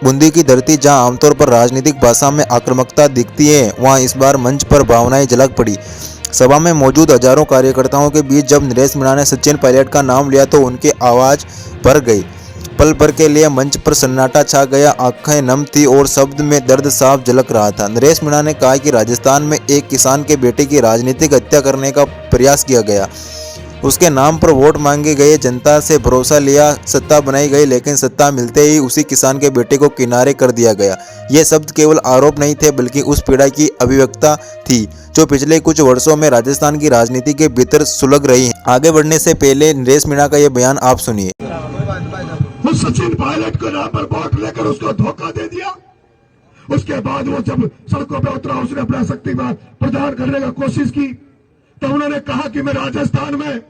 बूंदी की धरती जहां आमतौर पर राजनीतिक भाषा में आक्रामकता दिखती है, वहां इस बार मंच पर भावनाएं झलक पड़ी। सभा में मौजूद हजारों कार्यकर्ताओं के बीच जब नरेश मीणा ने सचिन पायलट का नाम लिया तो उनकी आवाज भर गई। पल भर के लिए मंच पर सन्नाटा छा गया, आंखें नम थी और शब्द में दर्द साफ झलक रहा था। नरेश मीणा ने कहा कि राजस्थान में एक किसान के बेटे की राजनीतिक हत्या करने का प्रयास किया गया, उसके नाम पर वोट मांगे गए, जनता से भरोसा लिया, सत्ता बनाई गई, लेकिन सत्ता मिलते ही उसी किसान के बेटे को किनारे कर दिया गया। ये शब्द केवल आरोप नहीं थे बल्कि उस पीड़ा की अभिव्यक्ता थी जो पिछले कुछ वर्षों में राजस्थान की राजनीति के भीतर सुलग रही है। आगे बढ़ने से पहले नरेश मीणा का यह बयान आप सुनिए। सचिन पायलट को नाम पर वोट लेकर उसको धोखा दे दिया। उसके बाद वो जब सड़कों पे उतरा, उसने अपना शक्तिमान प्रदान करने की कोशिश की तो उन्होंने कहा कि मैं राजस्थान में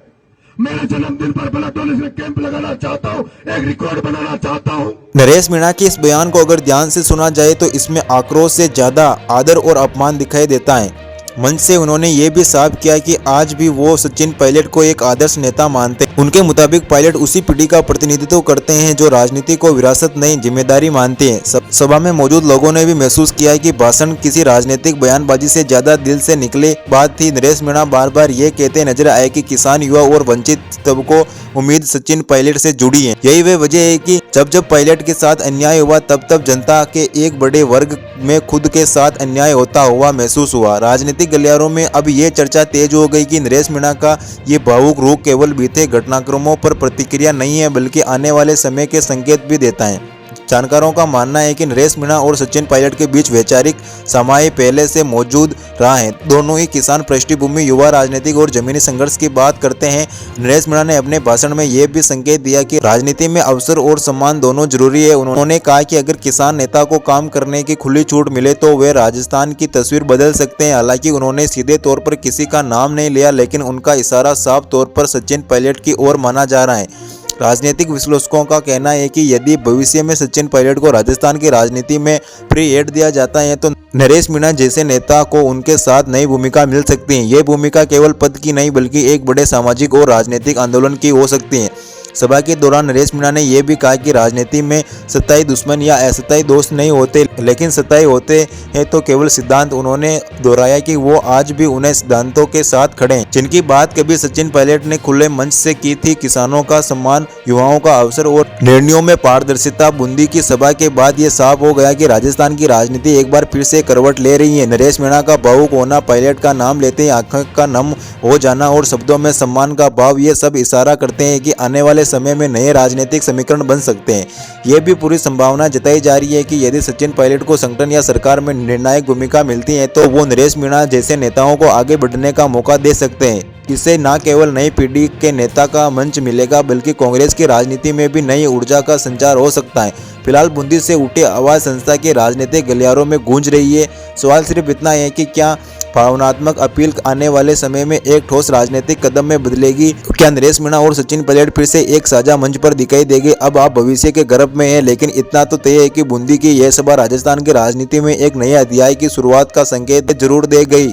मेरे जन्मदिन पर ब्लड डोनेशन कैंप लगाना चाहता हूं, एक रिकॉर्ड बनाना चाहता हूं। नरेश मीणा के इस बयान को अगर ध्यान से सुना जाए तो इसमें आक्रोश से ज्यादा आदर और अपमान दिखाई देता है। मंच से उन्होंने ये भी साफ किया कि आज भी वो सचिन पायलट को एक आदर्श नेता मानते हैं। उनके मुताबिक पायलट उसी पीढ़ी का प्रतिनिधित्व करते हैं जो राजनीति को विरासत नहीं जिम्मेदारी मानती है। सभा में मौजूद लोगों ने भी महसूस किया है कि भाषण किसी राजनीतिक बयानबाजी से ज्यादा दिल से निकले बात थी। नरेश मीणा बार बार ये कहते नजर आए कि किसान, युवा और वंचित तबकों उम्मीद सचिन पायलट से जुड़ी है। यही वह वजह है कि जब पायलट के साथ अन्याय हुआ तब जनता के एक बड़े वर्ग में खुद के साथ अन्याय होता हुआ महसूस हुआ। राजनीतिक गलियारों में अब ये चर्चा तेज हो गई कि नरेश मीणा का ये भावुक रुख केवल बीते घटनाक्रमों पर प्रतिक्रिया नहीं है बल्कि आने वाले समय के संकेत भी देता है। जानकारों का मानना है कि नरेश मीणा और सचिन पायलट के बीच वैचारिक समाय पहले से मौजूद रहा है। दोनों ही किसान पृष्ठभूमि, युवा, राजनीतिक और जमीनी संघर्ष की बात करते हैं। नरेश मीणा ने अपने भाषण में यह भी संकेत दिया कि राजनीति में अवसर और सम्मान दोनों जरूरी है। उन्होंने कहा कि अगर किसान नेता को काम करने की खुली छूट मिले तो वे राजस्थान की तस्वीर बदल सकते हैं। हालांकि उन्होंने सीधे तौर पर किसी का नाम नहीं लिया, लेकिन उनका इशारा साफ तौर पर सचिन पायलट की ओर माना जा रहा है। राजनीतिक विश्लेषकों का कहना है कि यदि भविष्य में सचिन पायलट को राजस्थान की राजनीति में फ्री हैंड दिया जाता है तो नरेश मीणा जैसे नेता को उनके साथ नई भूमिका मिल सकती है। ये भूमिका केवल पद की नहीं बल्कि एक बड़े सामाजिक और राजनीतिक आंदोलन की हो सकती है। सभा के दौरान नरेश मीणा ने यह भी कहा कि राजनीति में सत्ताई दुश्मन या असत्ताई दोस्त नहीं होते, लेकिन सत्ताई होते हैं तो केवल सिद्धांत। उन्होंने दोहराया कि वो आज भी उन्हें सिद्धांतों के साथ खड़े हैं जिनकी बात कभी सचिन पायलट ने खुले मंच से की थी। किसानों का सम्मान, युवाओं का अवसर और निर्णयों में पारदर्शिता। बूंदी की सभा के बाद ये साफ हो गया कि राजस्थान की राजनीति एक बार फिर से करवट ले रही है। नरेश मीणा का भावुक होना, पायलट का नाम लेते ही आंखों का नम हो जाना और शब्दों में सम्मान का भाव, ये सब इशारा करते हैं कि आने वाले समय में नए राजनीतिक समीकरण बन सकते हैं। यह भी पूरी संभावना जताई जा रही है कि यदि सचिन पायलट को संगठन या सरकार में निर्णायक भूमिका मिलती है तो वो नरेश मीणा जैसे नेताओं को आगे बढ़ने का मौका दे सकते हैं। इससे न केवल नई पीढ़ी के नेता का मंच मिलेगा बल्कि कांग्रेस की राजनीति में भी नई ऊर्जा का संचार हो सकता है। फिलहाल बूंदी से उठी आवाज संस्था के राजनीतिक गलियारों में गूंज रही है। सवाल सिर्फ इतना है कि क्या भावनात्मक अपील आने वाले समय में एक ठोस राजनीतिक कदम में बदलेगी? क्या नरेश मीणा और सचिन पायलट फिर से एक साझा मंच पर दिखाई देंगे? अब आप भविष्य के गर्भ में हैं, लेकिन इतना तो तय है कि बूंदी की यह सभा राजस्थान की राजनीति में एक नए अध्याय की शुरुआत का संकेत जरूर दे गई।